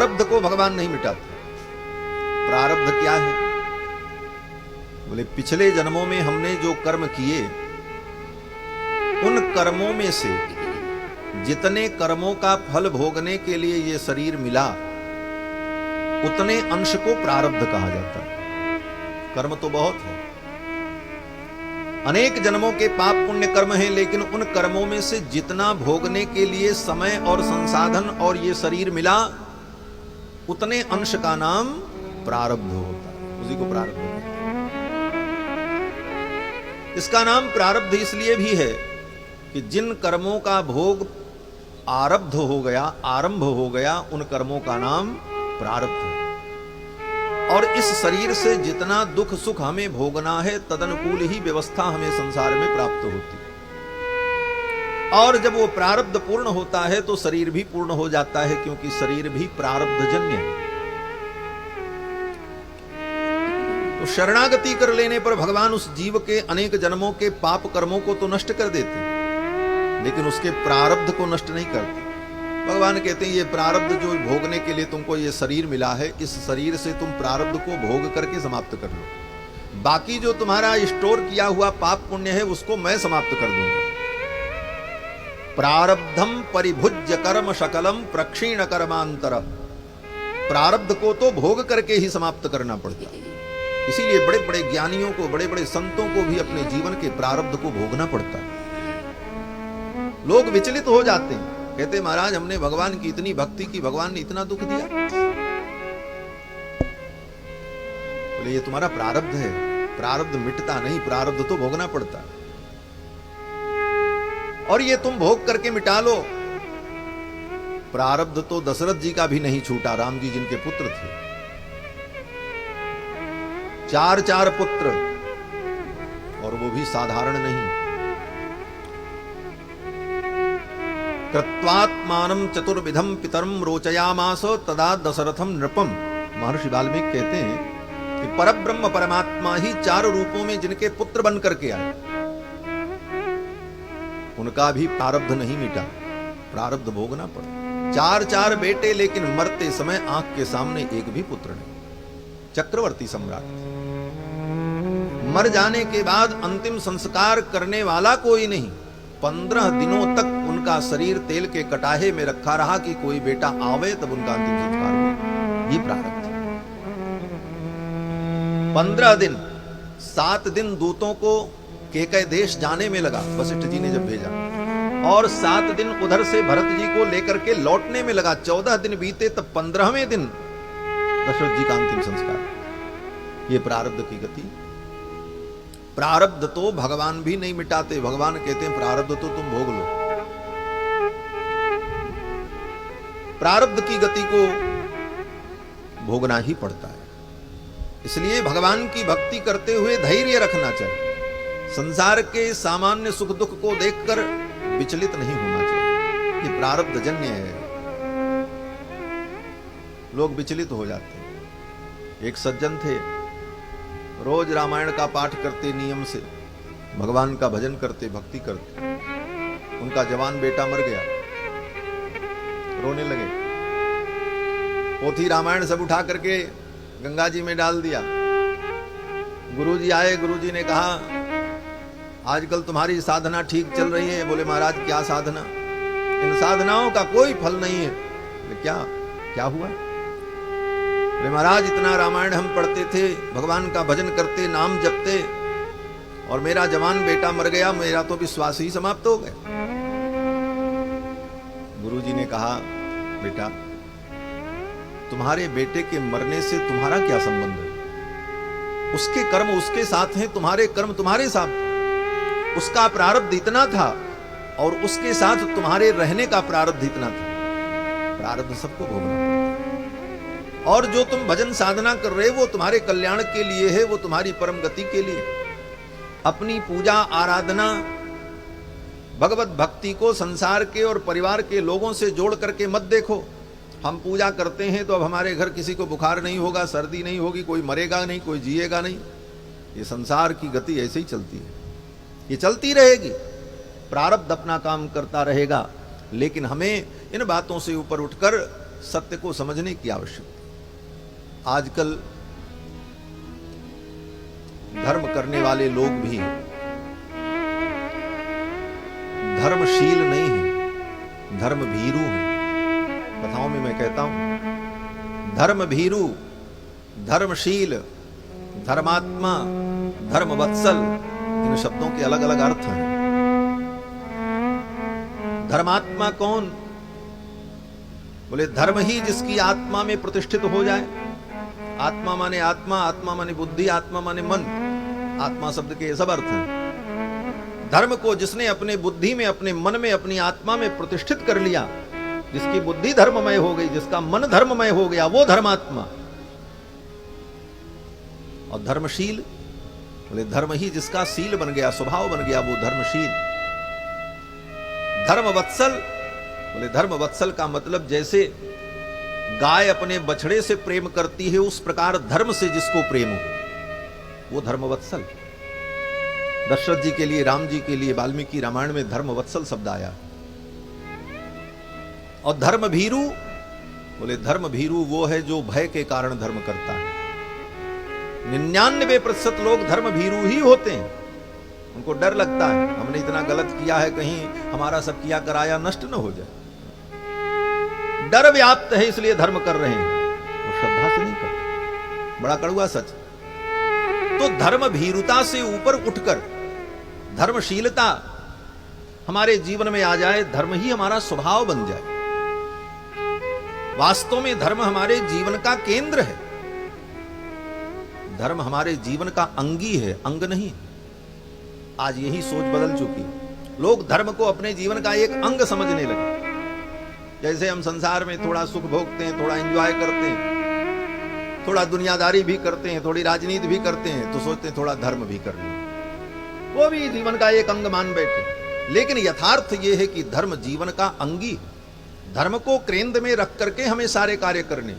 प्रारब्ध को भगवान नहीं मिटाते। प्रारब्ध क्या है? बोले पिछले जन्मों में हमने जो कर्म किए, उन कर्मों में से जितने कर्मों का फल भोगने के लिए ये शरीर मिला, उतने अंश को प्रारब्ध कहा जाता है। कर्म तो बहुत है, अनेक जन्मों के पाप पुण्य कर्म हैं, लेकिन उन कर्मों में से जितना भोगने के लिए समय और संसाधन और ये शरीर मिला, उतने अंश का नाम प्रारब्ध होता है। उसी को प्रारब्ध कहते हैं। इसका नाम प्रारब्ध इसलिए भी है कि जिन कर्मों का भोग आरब्ध हो गया, आरंभ हो गया, उन कर्मों का नाम प्रारब्ध है। और इस शरीर से जितना दुख सुख हमें भोगना है, तदनुकूल ही व्यवस्था हमें संसार में प्राप्त होती है। और जब वो प्रारब्ध पूर्ण होता है तो शरीर भी पूर्ण हो जाता है, क्योंकि शरीर भी प्रारब्धजन्य है। तो शरणागति कर लेने पर भगवान उस जीव के अनेक जन्मों के पाप कर्मों को तो नष्ट कर देते हैं, लेकिन उसके प्रारब्ध को नष्ट नहीं करते। भगवान कहते हैं ये प्रारब्ध जो भोगने के लिए तुमको ये शरीर मिला है, इस शरीर से तुम प्रारब्ध को भोग करके समाप्त कर लो। बाकी जो तुम्हारा स्टोर किया हुआ पाप पुण्य है, उसको मैं समाप्त कर दूंगा। प्रारब्धम परिभुज्य कर्म शकलम प्रक्षीण कर्मांतर। प्रारब्ध को तो भोग करके ही समाप्त करना पड़ता है। इसीलिए बड़े बड़े ज्ञानियों को, बड़े बड़े संतों को भी अपने जीवन के प्रारब्ध को भोगना पड़ता है। लोग विचलित हो जाते हैं, कहते महाराज हमने भगवान की इतनी भक्ति की, भगवान ने इतना दुख दिया। बोले ये तुम्हारा प्रारब्ध है, प्रारब्ध मिटता नहीं, प्रारब्ध तो भोगना पड़ता है। और ये तुम भोग करके मिटा लो। प्रारब्ध तो दशरथ जी का भी नहीं छूटा, राम जी जिनके पुत्र थे, 4 पुत्र, और वो भी साधारण नहीं। कृत्वात्मानं चतुर्विधम पितरम रोचयामास तदा दशरथम नृपम। महर्षि वाल्मीकि कहते हैं कि परब्रह्म परमात्मा ही 4 रूपों में जिनके पुत्र बन करके आए, उनका भी प्रारब्ध नहीं मिटा, प्रारब्ध भोगना पड़ा। 4 बेटे, लेकिन मरते समय आंख के सामने एक भी पुत्र नहीं। चक्रवर्ती सम्राट, मर जाने के बाद अंतिम संस्कार करने वाला कोई नहीं। 15 दिनों तक उनका शरीर तेल के कटाहे में रखा रहा कि कोई बेटा आवे तब उनका अंतिम संस्कार हो। ये प्रारब्ध। 15 दिन, 7 दिन दूतों को केकय देश जाने में लगा, वशिष्ठ जी ने जब भेजा, और 7 दिन उधर से भरत जी को लेकर के लौटने में लगा। 14 दिन बीते तब 15वें दिन दशरथ जी का अंतिम संस्कार। ये प्रारब्ध की गति। प्रारब्ध तो भगवान भी नहीं मिटाते। भगवान कहते हैं प्रारब्ध तो तुम भोग लो। प्रारब्ध की गति को भोगना ही पड़ता है। इसलिए भगवान की भक्ति करते हुए धैर्य रखना चाहिए। संसार के सामान्य सुख दुख को देखकर विचलित नहीं होना चाहिए। ये प्रारब्धजन्य है, लोग विचलित हो जाते हैं। एक सज्जन थे, रोज रामायण का पाठ करते, नियम से भगवान का भजन करते, भक्ति करते। उनका जवान बेटा मर गया, रोने लगे। पोथी रामायण सब उठा करके गंगा जी में डाल दिया। गुरुजी आए, गुरुजी ने कहा आजकल तुम्हारी साधना ठीक चल रही है। बोले महाराज क्या साधना? इन साधनाओं का कोई फल नहीं है। बोले क्या हुआ? बोले महाराज इतना रामायण हम पढ़ते थे, भगवान का भजन करते, नाम जपते, और मेरा जवान बेटा मर गया, मेरा तो विश्वास ही समाप्त हो गया। गुरुजी ने कहा बेटा तुम्हारे बेटे के मरने से तुम्हारा क्या संबंध है? उसके कर्म उसके साथ हैं, तुम्हारे कर्म तुम्हारे साथ। उसका प्रारब्ध इतना था और उसके साथ तुम्हारे रहने का प्रारब्ध इतना था। प्रारब्ध सबको भोगना पड़ता। और जो तुम भजन साधना कर रहे हो वो तुम्हारे कल्याण के लिए है, वो तुम्हारी परम गति के लिए। अपनी पूजा आराधना भगवत भक्ति को संसार के और परिवार के लोगों से जोड़ करके मत देखो। हम पूजा करते हैं तो अब हमारे घर किसी को बुखार नहीं होगा, सर्दी नहीं होगी, कोई मरेगा नहीं, कोई जिएगा नहीं। ये संसार की गति ऐसे ही चलती है, ये चलती रहेगी। प्रारब्ध अपना काम करता रहेगा, लेकिन हमें इन बातों से ऊपर उठकर सत्य को समझने की आवश्यकता। आजकल धर्म करने वाले लोग भी धर्मशील नहीं हैं, धर्म भीरू हैं। कथाओं में मैं कहता हूं धर्म भीरू, धर्मशील, धर्मात्मा, धर्मवत्सल, इन शब्दों के अलग अलग अर्थ हैं। धर्मात्मा कौन? बोले धर्म ही जिसकी आत्मा में प्रतिष्ठित हो जाए। आत्मा माने आत्मा, आत्मा माने बुद्धि, आत्मा माने मन। आत्मा शब्द के सब अर्थ हैं। धर्म को जिसने अपने बुद्धि में, अपने मन में, अपनी आत्मा में प्रतिष्ठित कर लिया, जिसकी बुद्धि धर्ममय हो गई, जिसका मन धर्ममय हो गया, वो धर्मात्मा। और धर्मशील बोले धर्म ही जिसका शील बन गया, स्वभाव बन गया, वो धर्मशील। धर्मवत्सल बोले धर्मवत्सल का मतलब जैसे गाय अपने बछड़े से प्रेम करती है, उस प्रकार धर्म से जिसको प्रेम हो वो धर्मवत्सल। दशरथ जी के लिए, राम जी के लिए वाल्मीकि रामायण में धर्मवत्सल शब्द आया। और धर्म भीरू बोले धर्म भीरू वो है जो भय के कारण धर्म करता है। 99% लोग धर्म भीरू ही होते हैं। उनको डर लगता है हमने इतना गलत किया है, कहीं हमारा सब किया कराया नष्ट न हो जाए। डर व्याप्त है इसलिए धर्म कर रहे हैं, वो श्रद्धा से नहीं करते। बड़ा कड़वा सच। तो धर्म भीरुता से ऊपर उठकर धर्मशीलता हमारे जीवन में आ जाए, धर्म ही हमारा स्वभाव बन जाए। वास्तव में धर्म हमारे जीवन का केंद्र है। धर्म हमारे जीवन का अंगी है, अंग नहीं। आज यही सोच बदल चुकी। लोग धर्म को अपने जीवन का एक अंग समझने लगे। जैसे हम संसार में थोड़ा सुख भोगते हैं, थोड़ा एंजॉय करते हैं, थोड़ा दुनियादारी भी करते हैं, थोड़ी राजनीति भी करते हैं, तो सोचते हैं थोड़ा धर्म भी कर लें, वो भी जीवन का एक अंग मान बैठे। लेकिन यथार्थ यह है कि धर्म जीवन का अंगी। धर्म को केंद्र में रख करके हमें सारे कार्य करने।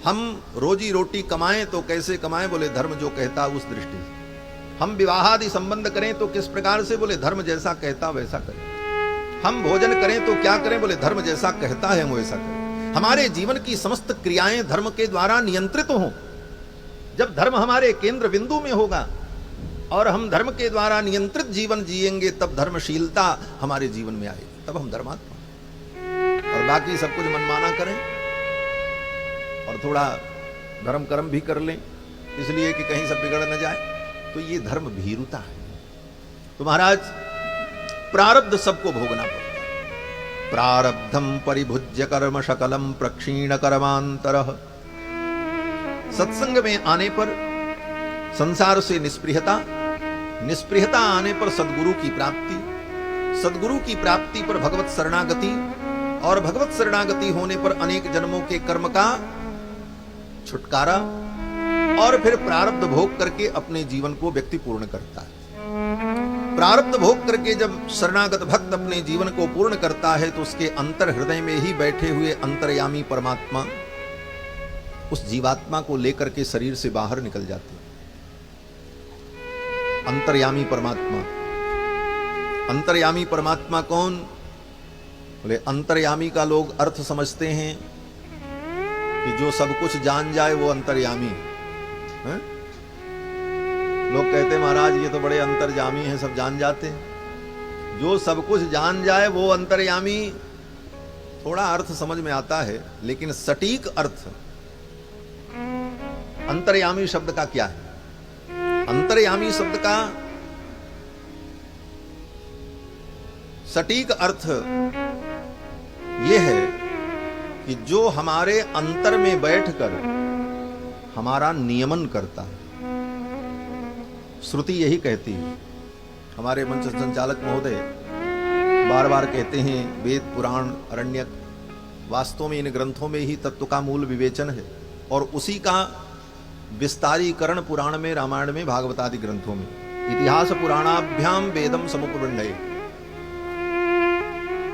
हम रोजी रोटी कमाएं तो कैसे कमाएं? बोले धर्म जो कहता उस दृष्टि से। हम विवाहादि संबंध करें तो किस प्रकार से? बोले धर्म जैसा कहता वैसा करें। हम भोजन करें तो क्या करें? बोले धर्म जैसा कहता है हम वैसा करें। हमारे जीवन की समस्त क्रियाएं धर्म के द्वारा नियंत्रित हों। जब धर्म हमारे केंद्र बिंदु में होगा और हम धर्म के द्वारा नियंत्रित जीवन जिएंगे, तब धर्मशीलता हमारे जीवन में आएगी, तब हम धर्मात्मा। और बाकी सब कुछ मनमाना करें और थोड़ा धर्म कर्म भी कर लें इसलिए कि कहीं सब बिगड़ न जाए, तो ये धर्म भीरुता है। तो महाराज प्रारब्ध सबको भोगना पड़ता है। प्रारब्धम परिभुज्य कर्म शकलम प्रक्षीण कर्मांतरः। सत्संग में आने पर संसार से निस्पृहता, निस्पृहता आने पर सद्गुरु की प्राप्ति, सद्गुरु की प्राप्ति पर भगवत शरणागति, और भगवत शरणागति होने पर अनेक जन्मों के कर्म का छुटकारा, और फिर प्रारब्ध भोग करके अपने जीवन को व्यक्ति पूर्ण करता है। प्रारब्ध भोग करके जब शरणागत भक्त अपने जीवन को पूर्ण करता है तो उसके अंतर हृदय में ही बैठे हुए अंतर्यामी परमात्मा उस जीवात्मा को लेकर के शरीर से बाहर निकल जाते हैं। अंतर्यामी परमात्मा। अंतर्यामी परमात्मा कौन? बोले अंतर्यामी का लोग अर्थ समझते हैं कि जो सब कुछ जान जाए वो अंतर्यामी है। लोग कहते हैं महाराज ये तो बड़े अंतर्यामी हैं, सब जान जाते हैं। जो सब कुछ जान जाए वो अंतर्यामी, थोड़ा अर्थ समझ में आता है, लेकिन सटीक अर्थ अंतर्यामी शब्द का क्या है? अंतर्यामी शब्द का सटीक अर्थ यह है कि जो हमारे अंतर में बैठकर हमारा नियमन करता है। श्रुति यही कहती है। हमारे मंच संचालक महोदय बार बार कहते हैं वेद पुराण अरण्यक, वास्तव में इन ग्रंथों में ही तत्व का मूल विवेचन है और उसी का विस्तारीकरण पुराण में, रामायण में, भागवत आदि ग्रंथों में। इतिहास पुराणाभ्याम वेदम समुपबंधये।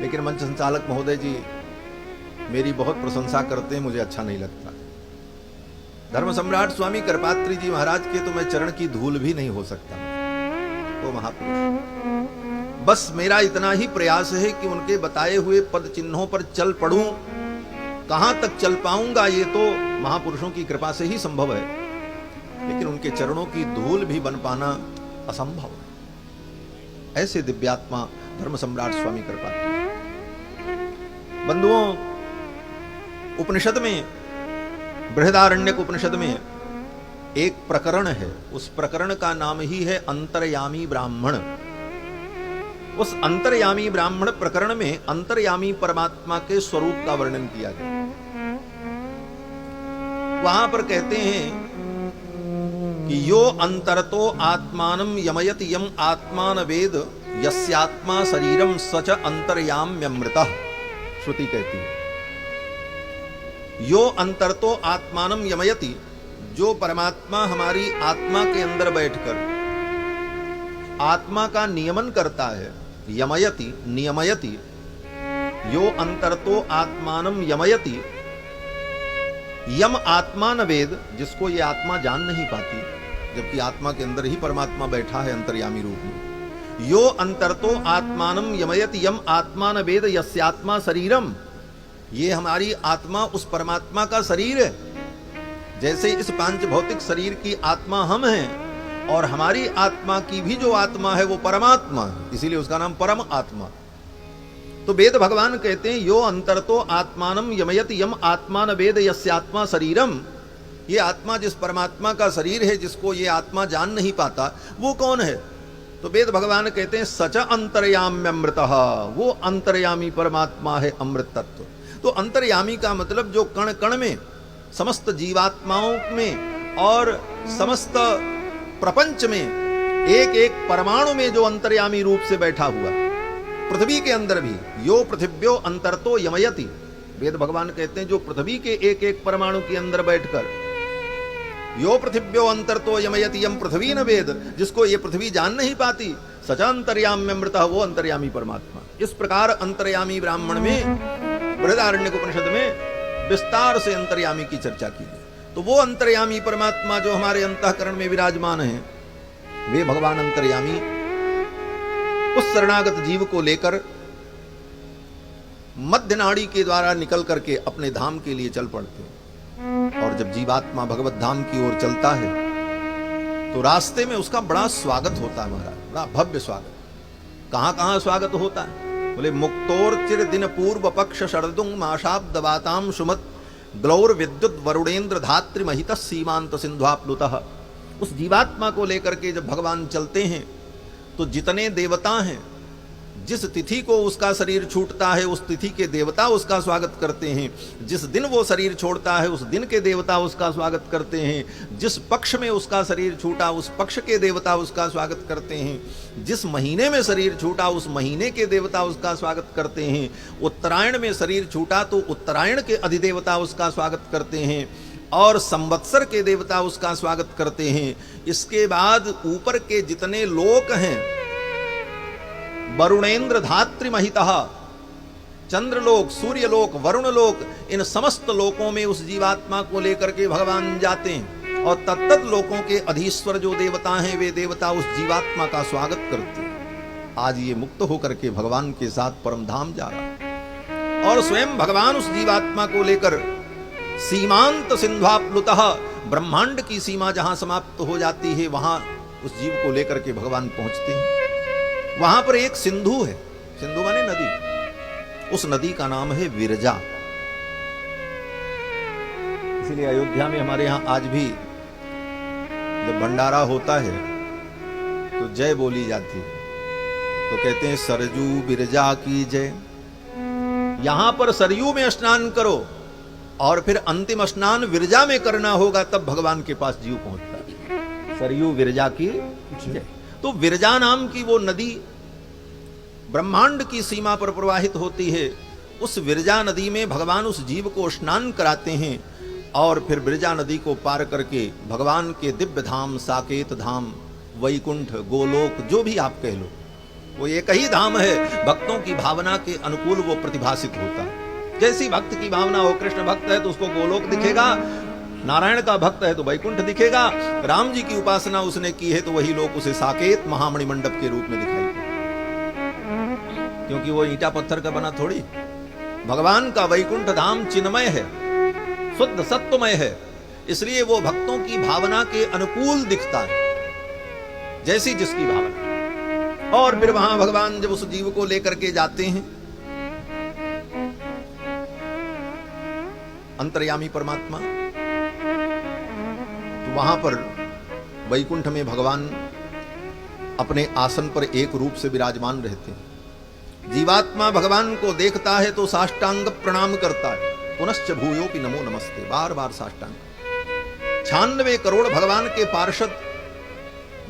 लेकिन मंच संचालक महोदय जी मेरी बहुत प्रशंसा करते हैं, मुझे अच्छा नहीं लगता। धर्म सम्राट स्वामी कृपात्री जी महाराज के तो मैं चरण की धूल भी नहीं हो सकता, वो महापुरुष। बस मेरा इतना ही प्रयास है कि उनके बताए हुए पद चिन्हों पर चल पड़ूं कहां तक चल पाऊंगा ये तो महापुरुषों की कृपा से ही संभव है, लेकिन उनके चरणों की धूल भी बन पाना असंभव है। ऐसे दिव्यात्मा धर्म सम्राट स्वामी कृपाल। बंधुओं, उपनिषद में, बृहदारण्यक उपनिषद में एक प्रकरण है, उस प्रकरण का नाम ही है अंतर्यामी ब्राह्मण। उस अंतर्यामी ब्राह्मण प्रकरण में अंतर्यामी परमात्मा के स्वरूप का वर्णन किया गया। वहां पर कहते हैं कि यो अंतरतो आत्मानं यमयति यम आत्मान वेद यस्यात्मा शरीरम सच अंतर्याम्यमृतः। श्रुति कहती है यो अंतरतो आत्मानं यमयति, जो परमात्मा हमारी आत्मा के अंदर बैठकर आत्मा का नियमन करता है, यमयति नियमयति, यो अंतरतो आत्मानं यमयति, यम आत्मा न वेद, जिसको ये आत्मा जान नहीं पाती, जबकि आत्मा के अंदर ही परमात्मा बैठा है अंतर्यामी रूप में। यो अंतरतो आत्मानं यमयति यम आत्मा न वेद यस्यात्मा शरीरम, ये हमारी आत्मा उस परमात्मा का शरीर है। जैसे इस पांच भौतिक शरीर की आत्मा हम हैं, और हमारी आत्मा की भी जो आत्मा है वो परमात्मा है, इसीलिए उसका नाम परम आत्मा। तो वेद भगवान कहते हैं यो अंतरतो आत्मानं यमयति यम आत्मान वेद यस्यात्मा शरीरम, ये आत्मा जिस परमात्मा का शरीर है, जिसको ये आत्मा जान नहीं पाता, वो कौन है? तो वेद भगवान कहते हैं सच अंतर्याम्यमृतः, वो अंतर्यामी परमात्मा है, अमृत तत्व। तो अंतर्यामी का मतलब जो कण कण में, समस्त जीवात्माओं में और समस्त प्रपंच में, एक एक परमाणु में जो अंतर्यामी रूप से बैठा हुआ, पृथ्वी के अंदर भी यो पृथिव्यो अंतरतो यमयति, वेद भगवान कहते हैं जो पृथ्वी के एक एक परमाणु के अंदर बैठकर यो पृथिव्यो अंतरतो यमयति यम पृथ्वी न वेद, जिसको ये पृथ्वी जान नहीं पाती, सचा अंतर्याम्यमृतः, वो अंतर्यामी परमात्मा। इस प्रकार अंतर्यामी ब्राह्मण में बृहदारण्यक उपनिषद में विस्तार से अंतर्यामी की चर्चा की है। तो वो अंतर्यामी परमात्मा जो हमारे अंतःकरण में विराजमान है, वे भगवान अंतर्यामी उस शरणागत जीव को लेकर मध्य नाड़ी के द्वारा निकल करके अपने धाम के लिए चल पड़ते हैं। और जब जीवात्मा भगवत धाम की ओर चलता है तो रास्ते में उसका बड़ा स्वागत होता है महाराज, बड़ा भव्य स्वागत। कहां कहां स्वागत होता है? बोले मुक्तोर्चिर दिन पूर्व पक्ष शरदुंग माशाब्द वाताम सुमत ग्लौर विद्युत वरुणेन्द्र धात्री महित सीमांत सिंध्वाप्लुतः। उस जीवात्मा को लेकर के जब भगवान चलते हैं तो जितने देवता हैं, जिस तिथि को उसका शरीर छूटता है उस तिथि के देवता उसका स्वागत करते हैं, जिस दिन वो शरीर छोड़ता है उस दिन के देवता उसका स्वागत करते हैं, जिस पक्ष में उसका शरीर छूटा उस पक्ष के देवता उसका स्वागत करते हैं, जिस महीने में शरीर छूटा उस महीने के देवता उसका स्वागत करते हैं, उत्तरायण में शरीर छूटा तो उत्तरायण के अधिदेवता उसका स्वागत करते हैं, और संवत्सर के देवता उसका स्वागत करते हैं। इसके बाद ऊपर के जितने लोक हैं, वरुणेन्द्र धात्री महितः, चंद्रलोक, सूर्यलोक, वरुणलोक, इन समस्त लोकों में उस जीवात्मा को लेकर के भगवान जाते हैं, और तत्त लोकों के अधीश्वर जो देवता हैं वे देवता उस जीवात्मा का स्वागत करते हैं। आज ये मुक्त होकर के भगवान के साथ परम धाम जा रहा है, और स्वयं भगवान उस जीवात्मा को लेकर सीमांत सिंध्वाप्लुतः, ब्रह्मांड की सीमा जहां समाप्त हो जाती है वहां उस जीव को लेकर के भगवान पहुंचते हैं। वहां पर एक सिंधु है, सिंधु माने नदी, उस नदी का नाम है विरजा। इसीलिए अयोध्या में हमारे यहां आज भी जब भंडारा होता है तो जय बोली जाती है, तो कहते हैं सरजू विरजा की जय। यहां पर सरयू में स्नान करो और फिर अंतिम स्नान विरजा में करना होगा, तब भगवान के पास जीव पहुंचता है। सरयू विरजा की जय। तो विरजा नाम की वो नदी ब्रह्मांड की सीमा पर प्रवाहित होती है। उस विरजा नदी में भगवान उस जीव को स्नान कराते हैं, और फिर विरजा नदी को पार करके भगवान के दिव्य धाम, साकेत धाम, वैकुंठ, गोलोक, जो भी आप कह लो, वो एक ही धाम है। भक्तों की भावना के अनुकूल वो प्रतिभासित होता है। जैसी भक्त की भावना हो, कृष्ण भक्त है तो उसको गोलोक दिखेगा, नारायण का भक्त है तो वैकुंठ दिखेगा, राम जी की उपासना उसने की है तो वही लोग उसे साकेत महामणि मंडप के रूप में दिखाई देते, क्योंकि वो ईंटा पत्थर का बना थोड़ी, भगवान का वैकुंठ धाम चिन्मय है, शुद्ध सत्वमय है, इसलिए वो भक्तों की भावना के अनुकूल दिखता है, जैसी जिसकी भावना। और फिर वहां भगवान जब उस जीव को लेकर के जाते हैं, अंतर्यामी परमात्मा, तो वहां पर वैकुंठ में भगवान अपने आसन पर एक रूप से विराजमान रहते हैं। जीवात्मा भगवान को देखता है तो साष्टांग प्रणाम करता है, पुनश्च भूयोपि नमो नमस्ते, बार बार साष्टांग। 96 करोड़ भगवान के पार्षद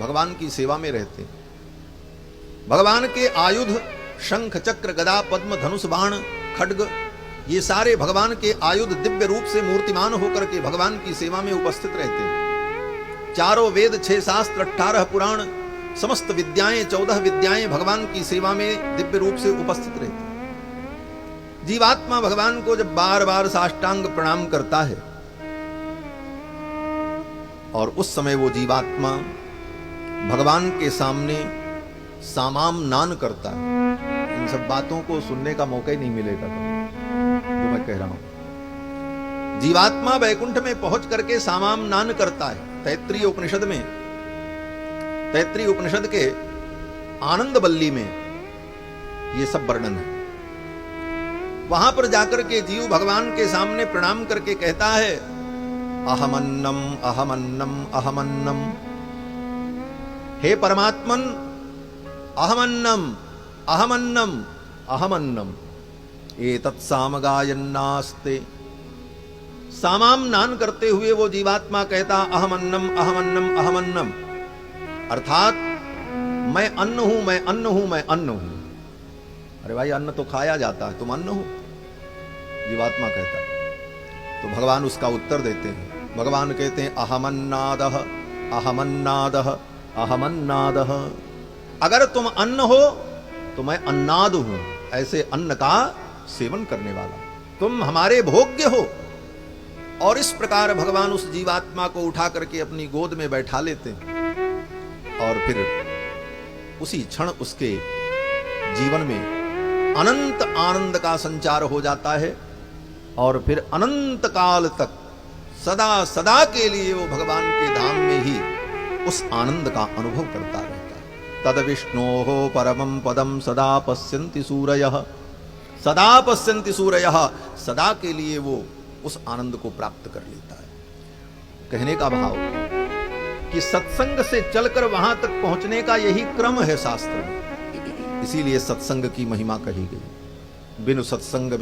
भगवान की सेवा में रहते हैं। भगवान के आयुध शंख चक्र गदा पद्म धनुष बाण खड्ग, ये सारे भगवान के आयुध दिव्य रूप से मूर्तिमान होकर के भगवान की सेवा में उपस्थित रहते हैं। चारों वेद 6 शास्त्र 18 पुराण समस्त विद्याएं 14 विद्याएं भगवान की सेवा में दिव्य रूप से उपस्थित रहती हैं। जीवात्मा भगवान को जब बार बार साष्टांग प्रणाम करता है और उस समय वो जीवात्मा भगवान के सामने सामाम नान करता है। इन सब बातों को सुनने का मौका ही नहीं मिलेगा जो मैं कह रहा हूं। जीवात्मा वैकुंठ में पहुंच करके सामाम नान करता है। तैत्रीय उपनिषद में, तैत्रीय उपनिषद के आनंद बल्ली में ये सब वर्णन है। वहां पर जाकर के जीव भगवान के सामने प्रणाम करके कहता है, अहमन्नम अहमन्नम अहमन्नम, हे परमात्मन अहमन्नम अहमन्नम अहमन्नम एतत् सामगायन्नास्ते। सामाम नान करते हुए वो जीवात्मा कहता अहमन्नम अहमन्नम अहमन्नम, अर्थात मैं अन्न हूं, मैं अन्न हूं, मैं अन्न हूं। अरे भाई अन्न तो खाया जाता है, तुम अन्न हो, जीवात्मा कहता है। तो भगवान उसका उत्तर देते हैं। भगवान कहते हैं अहमन्नादः अहमन्नादः अहमन्नादः। अगर तुम अन्न हो तो मैं अन्नाद हूं, ऐसे अन्न का सेवन करने वाला, तुम हमारे भोग्य हो। और इस प्रकार भगवान उस जीवात्मा को उठा करके अपनी गोद में बैठा लेते हैं और फिर उसी क्षण उसके जीवन में अनंत आनंद का संचार हो जाता है और फिर अनंत काल तक सदा सदा के लिए वो भगवान के धाम में ही उस आनंद का अनुभव करता रहता है। तद विष्णोः परमं पदं सदा पश्यन्ति सूरयः, सदा पश्यन्ति सूरयः, सदा के लिए वो उस आनंद को प्राप्त कर लेता है। कहने का भाव कि सत्संग से चलकर वहां तक पहुंचने का यही क्रम है शास्त्र में, इसीलिए सत्संग की महिमा कही गई। बिनु सत्संग